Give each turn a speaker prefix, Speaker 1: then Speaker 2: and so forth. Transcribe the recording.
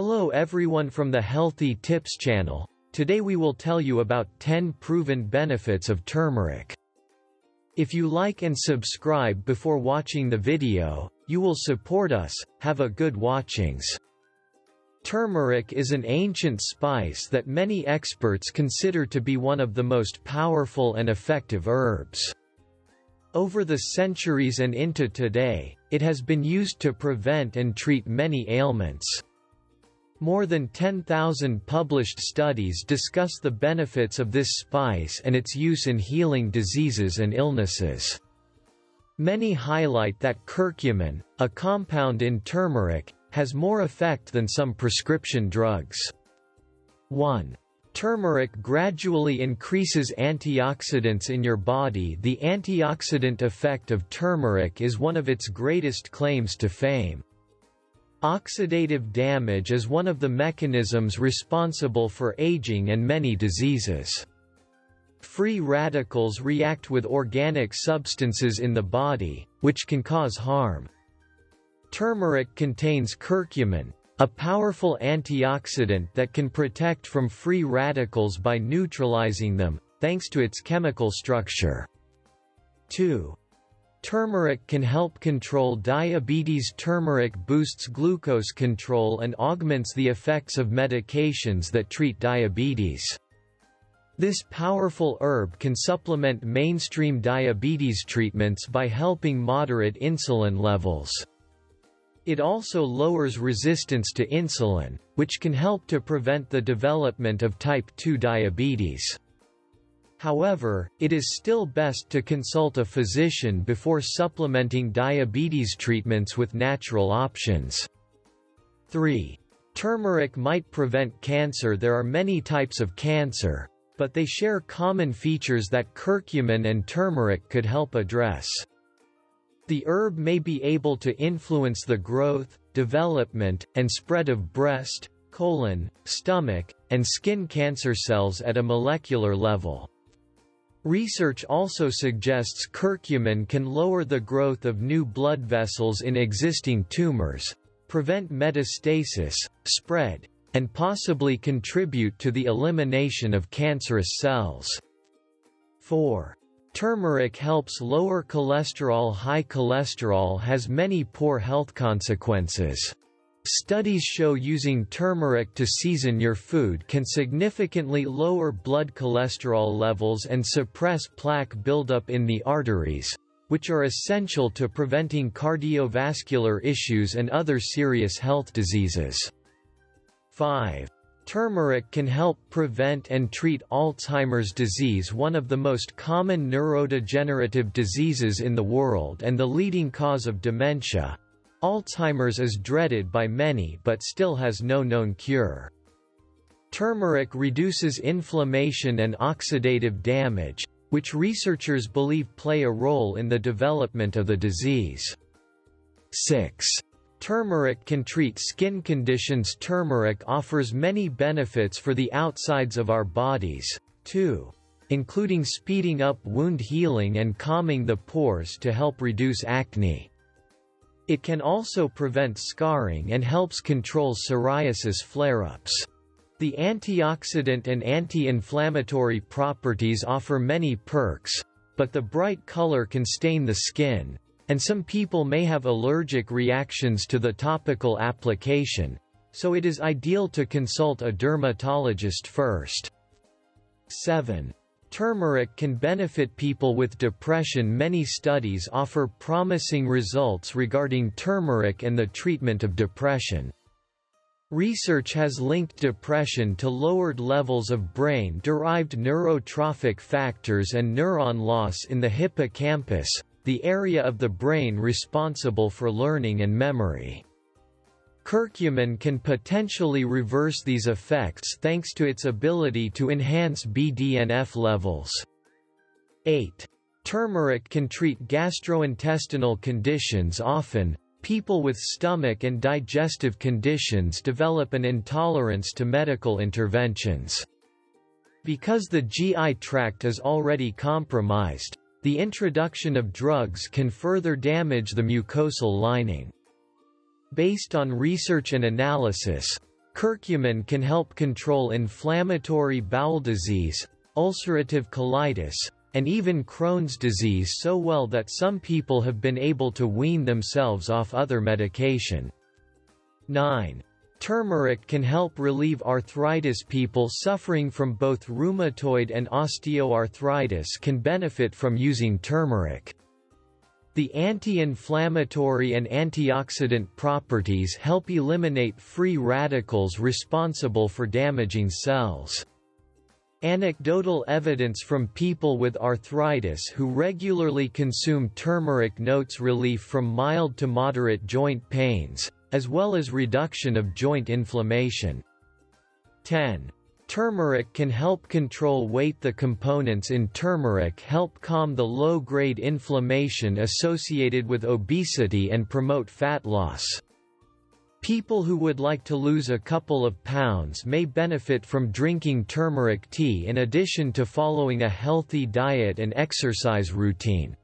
Speaker 1: Hello everyone from the Healthy Tips channel. Today we will tell you about 10 proven benefits of turmeric. If you like and subscribe before watching the video, you will support us. Have a good watchings. Turmeric is an ancient spice that many experts consider to be one of the most powerful and effective herbs. Over the centuries and into today, it has been used to prevent and treat many ailments. More than 10,000 published studies discuss the benefits of this spice and its use in healing diseases and illnesses. Many highlight that curcumin, a compound in turmeric, has more effect than some prescription drugs. 1. Turmeric gradually increases antioxidants in your body. The antioxidant effect of turmeric is one of its greatest claims to fame. Oxidative damage is one of the mechanisms responsible for aging and many diseases. Free radicals react with organic substances in the body, which can cause harm. Turmeric contains curcumin, a powerful antioxidant that can protect from free radicals by neutralizing them, thanks to its chemical structure. 2. Turmeric can help control diabetes. Turmeric boosts glucose control and augments the effects of medications that treat diabetes. This powerful herb can supplement mainstream diabetes treatments by helping moderate insulin levels. It also lowers resistance to insulin, which can help to prevent the development of type 2 diabetes. However, it is still best to consult a physician before supplementing diabetes treatments with natural options. 3. Turmeric might prevent cancer. There are many types of cancer, but they share common features that curcumin and turmeric could help address. The herb may be able to influence the growth, development, and spread of breast, colon, stomach, and skin cancer cells at a molecular level. Research also suggests curcumin can lower the growth of new blood vessels in existing tumors, prevent metastasis, spread, and possibly contribute to the elimination of cancerous cells. 4. Turmeric helps lower cholesterol. High cholesterol has many poor health consequences. Studies show using turmeric to season your food can significantly lower blood cholesterol levels and suppress plaque buildup in the arteries, which are essential to preventing cardiovascular issues and other serious health diseases. 5. Turmeric can help prevent and treat Alzheimer's disease, one of the most common neurodegenerative diseases in the world and the leading cause of dementia. Alzheimer's is dreaded by many but still has no known cure. Turmeric reduces inflammation and oxidative damage, which researchers believe play a role in the development of the disease. 6. Turmeric can treat skin conditions. Turmeric offers many benefits for the outsides of our bodies, too, including speeding up wound healing and calming the pores to help reduce acne. It can also prevent scarring and helps control psoriasis flare-ups. The antioxidant and anti-inflammatory properties offer many perks, but the bright color can stain the skin, and some people may have allergic reactions to the topical application, so it is ideal to consult a dermatologist first. 7. Turmeric can benefit people with depression. Many studies offer promising results regarding turmeric and the treatment of depression. Research has linked depression to lowered levels of brain-derived neurotrophic factors and neuron loss in the hippocampus, the area of the brain responsible for learning and memory. Curcumin can potentially reverse these effects thanks to its ability to enhance BDNF levels. 8. Turmeric can treat gastrointestinal conditions. Often, people with stomach and digestive conditions develop an intolerance to medical interventions. Because the GI tract is already compromised, the introduction of drugs can further damage the mucosal lining. Based on research and analysis, Curcumin can help control inflammatory bowel disease, ulcerative colitis, and even Crohn's disease so well that some people have been able to wean themselves off other medication. 9. Turmeric can help relieve arthritis. People suffering from both rheumatoid and osteoarthritis can benefit from using turmeric. The anti-inflammatory and antioxidant properties help eliminate free radicals responsible for damaging cells. Anecdotal evidence from people with arthritis who regularly consume turmeric notes relief from mild to moderate joint pains, as well as reduction of joint inflammation. 10. Turmeric can help control weight. The components in turmeric help calm the low-grade inflammation associated with obesity and promote fat loss. People who would like to lose a couple of pounds may benefit from drinking turmeric tea in addition to following a healthy diet and exercise routine.